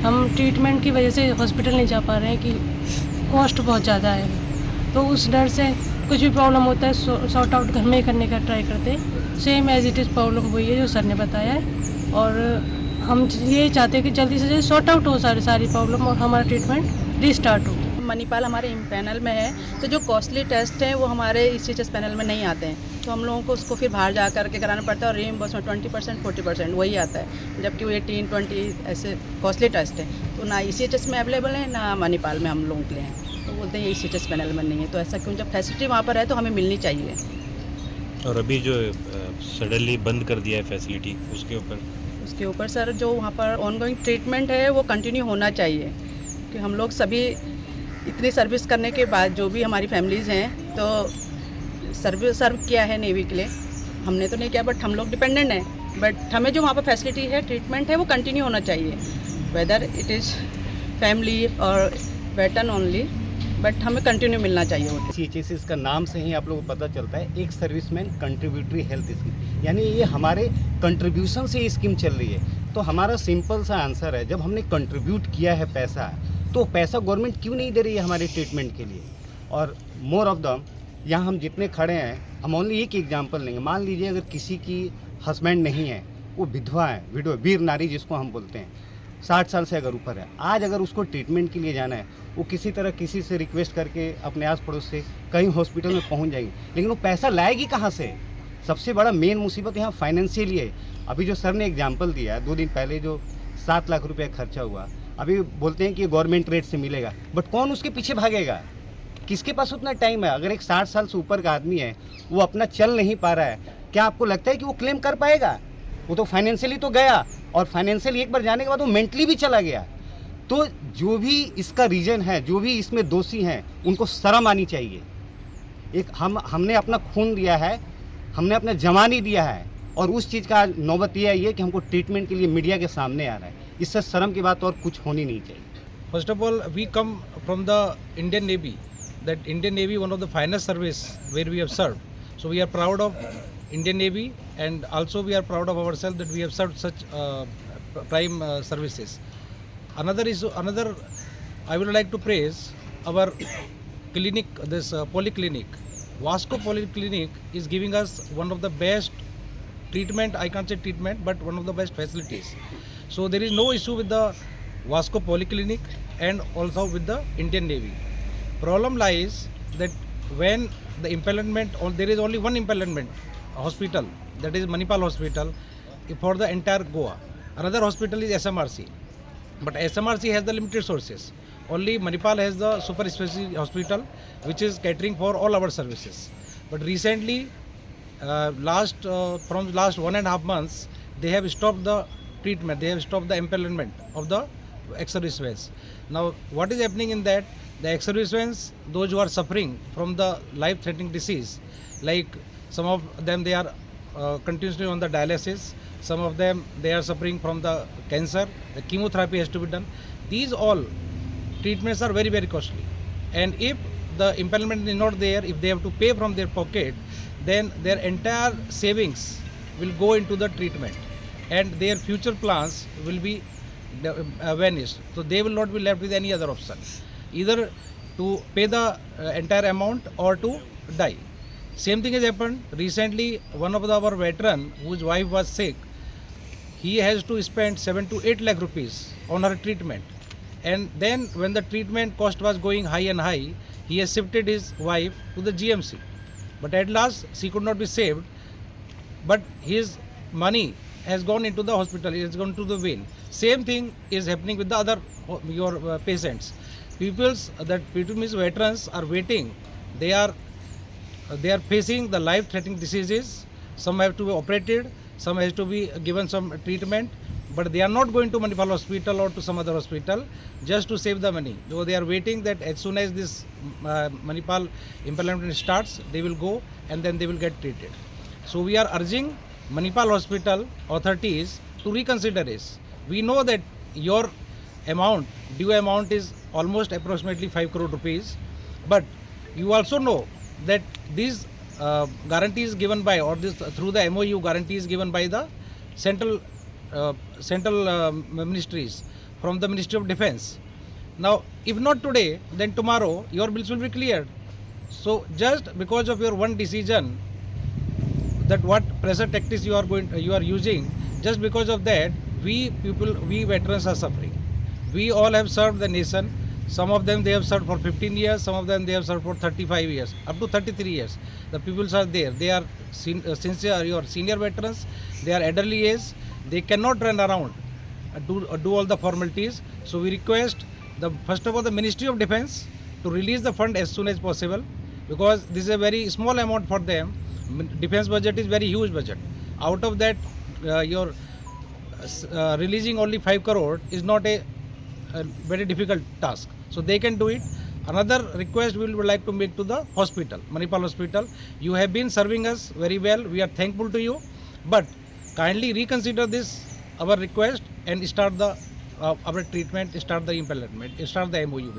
हम ट्रीटमेंट की वजह से हॉस्पिटल नहीं जा पा रहे हैं कि कॉस्ट बहुत ज़्यादा है। तो उस डर से कुछ भी प्रॉब्लम होता है सॉर्ट आउट घर में ही करने का ट्राई करते हैं। Same as it is problem वही है जो सर ने बताया है, और हम ये चाहते हैं कि जल्दी से जल्दी सॉर्ट आउट हो सारी प्रॉब्लम और हमारा ट्रीटमेंट रीस्टार्ट हो। मणिपाल हमारे पैनल में है, तो जो कॉस्टली टेस्ट हैं वो हमारे ECHS पैनल में नहीं आते हैं, तो हम लोगों को उसको फिर बाहर जा करके कराना पड़ता है, और रीइंबर्समेंट 20% 40% वही आता है, जबकि वो 18-20 ऐसे कॉस्टली टेस्ट हैं, तो ना ECHS में अवेलेबल है ना मणिपाल में हम लोगों के लिए हैं, तो बोलते हैं ये ECHS पैनल में नहीं है। तो ऐसा क्यों, जब फैसिलिटी वहाँ पर है तो हमें मिलनी चाहिए। और अभी जो सडनली बंद कर दिया है फैसिलिटी, उसके ऊपर सर जो वहाँ पर ऑनगोइंग ट्रीटमेंट है वो कंटिन्यू होना चाहिए, कि हम लोग सभी इतनी सर्विस करने के बाद जो भी हमारी फैमिलीज़ हैं, तो सर्व किया है नेवी के लिए, हमने तो नहीं किया बट हम लोग डिपेंडेंट हैं, बट हमें जो वहाँ पर फैसिलिटी है, ट्रीटमेंट है, वो कंटिन्यू होना चाहिए, वेदर इट इज़ फैमिली और वेटरन ओनली, बट हमें कंटिन्यू मिलना चाहिए। वो CHS का नाम से ही आप लोगों को पता चलता है, एक सर्विसमैन कंट्रीब्यूटरी हेल्थ स्कीम, यानी ये हमारे कंट्रीब्यूशन से ये स्कीम चल रही है। तो हमारा सिंपल सा आंसर है, जब हमने कंट्रीब्यूट किया है पैसा, तो पैसा गवर्नमेंट क्यों नहीं दे रही है हमारे ट्रीटमेंट के लिए। और मोर ऑफ द यहाँ हम जितने खड़े हैं, हम ओनली एक एग्जांपल लेंगे। मान लीजिए अगर किसी की हस्बैंड नहीं है, वो विधवा है, विडो, वीर नारी जिसको हम बोलते हैं, 60 साल से अगर ऊपर है, आज अगर उसको ट्रीटमेंट के लिए जाना है, वो किसी तरह किसी से रिक्वेस्ट करके अपने आस पड़ोस से कहीं हॉस्पिटल में पहुँच जाएगी, लेकिन वो पैसा लाएगी कहाँ से। सबसे बड़ा मेन मुसीबत यहाँ फाइनेंशियली है। अभी जो सर ने एग्जाम्पल दिया 2 दिन पहले, जो 7 लाख रुपये खर्चा हुआ, अभी बोलते हैं कि गवर्नमेंट रेट से मिलेगा, बट कौन उसके पीछे भागेगा, किसके पास उतना टाइम है। अगर एक 60 साल से ऊपर का आदमी है, वो अपना चल नहीं पा रहा है, क्या आपको लगता है कि वो क्लेम कर पाएगा? वो तो फाइनेंशियली तो गया, और फाइनेंशियली एक बार जाने के बाद वो मेंटली भी चला गया। तो जो भी इसका रीजन है, जो भी इसमें दोषी हैं, उनको शर्म आनी चाहिए। एक हमने अपना खून दिया है, हमने अपना जवानी दिया है, और उस चीज़ का नौबत ये आई है कि हमको ट्रीटमेंट के लिए मीडिया के सामने आ रहा है। इससे शर्म की बात और कुछ होनी नहीं चाहिए। First of all, we come from the Indian Navy. That Indian Navy, one of the finest service where we have served. So we are proud of Indian Navy, and also we are proud of ourselves that we have served such prime services. Another, I would like to praise our clinic, this polyclinic. Vasco Polyclinic is giving us one of the best treatment. I can't say treatment, but one of the best facilities. So there is no issue with the Vasco Polyclinic and also with the Indian Navy. Problem lies that when the impediment, there is only one impediment hospital, that is Manipal Hospital, for the entire Goa. Another hospital is SMRC, but SMRC has the limited sources. Only Manipal has the super specialty hospital, which is catering for all our services. But recently, from last 1.5 months, they have stopped the treatment, they have stopped the impediment of the ex-servicemen. Now, what is happening in that? The ex-servicemen, those who are suffering from the life-threatening disease, like some of them, they are continuously on the dialysis. Some of them, they are suffering from the cancer. The chemotherapy has to be done. These all treatments are very, very costly. And if the impediment is not there, if they have to pay from their pocket, then their entire savings will go into the treatment, and their future plans will be vanished. So they will not be left with any other option, either to pay the entire amount or to die. Same thing has happened recently. One of our veteran whose wife was sick, he has to spend 7 to 8 lakh rupees on her treatment, and then when the treatment cost was going high and high, he has shifted his wife to the GMC, but at last she could not be saved, but his money has gone into the hospital, it has gone to the vein. Same thing is happening with the other your patients. People's that people means veterans are waiting. They are facing the life-threatening diseases. Some have to be operated, some has to be given some treatment, but they are not going to Manipal Hospital or to some other hospital just to save the money. So they are waiting that as soon as this Manipal implementation starts, they will go and then they will get treated. So we are urging Manipal Hospital authorities to reconsider this. We know that your amount, due amount is almost approximately 5 crore rupees, but you also know that these guarantees given by, or this through the MOU guarantees given by the central ministries from the Ministry of Defence. Now, if not today, then tomorrow your bills will be cleared. So, just because of your one decision, that what pressure tactics you are using, just because of that, we veterans are suffering. We all have served the nation. Some of them they have served for 15 years, some of them they have served for 35 years, up to 33 years. The peoples are there. They are sincere, your senior veterans. They are elderly age. They cannot run around, do all the formalities. So we request first of all the Ministry of Defence to release the fund as soon as possible, because this is a very small amount for them. Defence budget is very huge budget. Out of that, releasing only 5 crore is not a very difficult task. So they can do it. Another request we would like to make to the hospital, Manipal Hospital. You have been serving us very well. We are thankful to you. But kindly reconsider this, our request, and start our treatment, start the implementation, start the MOU with